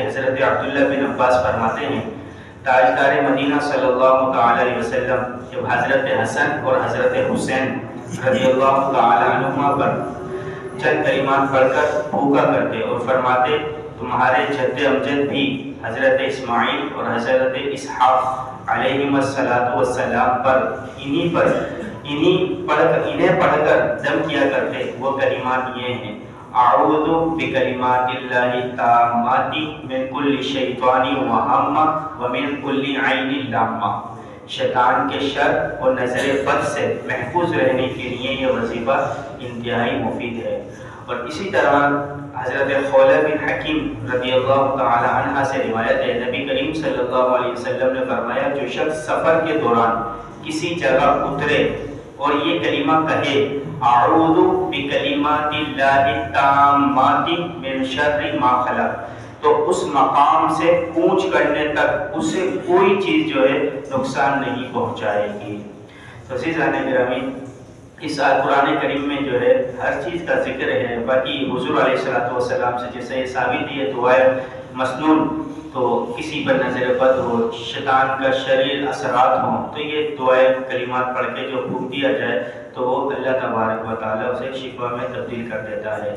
حضرت عبداللہ بن عباس فرماتے ہیں تاجدار مدینہ صلی اللہ تعالی علیہ وسلم جب حضرت حسن اور حضرت حسین رضی اللہ تعالی عنہما پر چند کلمات پڑھ کر پھونکا کرتے اور فرماتے تمہارے جد امجد بھی حضرت اسماعیل اور حضرت اسحاق علیہم السلام پر انہیں پڑھ کر دم کیا کرتے۔ وہ کلمات یہ ہیں: اعوذ بکلمات اللہ التامات من کل شیطان وہمہ ومن کل عین لامہ۔ شیطان کے شر اور نظر بد سے محفوظ رہنے کے لیے یہ وظیفہ انتہائی مفید ہے۔ اور اسی طرح حضرت خولہ بن حکیم رضی اللہ تعالی عنہ سے روایت ہے، نبی کریم صلی اللہ علیہ وسلم نے فرمایا جو شخص سفر کے دوران کسی جگہ اترے اور یہ کلمہ کہے اعوذ بکلمات اللہ التامات من شر ما خلق، تو اس مقام سے کوچ کرنے تک اسے کوئی چیز جو ہے نقصان نہیں پہنچائے گی۔ تو عزیزان گرامی، اس قرآن کریم میں جو ہے ہر چیز کا ذکر ہے۔ باقی حضور علیہ السلام سے جیسے یہ ثابت ہے دعائے مسنون، تو کسی پر نظر بد ہو، شیطان کا شریر اثرات ہوں، تو یہ دعائے کلمات پڑھ کے جو پھونک دیا جائے تو وہ اللہ تبارک و تعالیٰ اسے شفا میں تبدیل کر دیتا ہے۔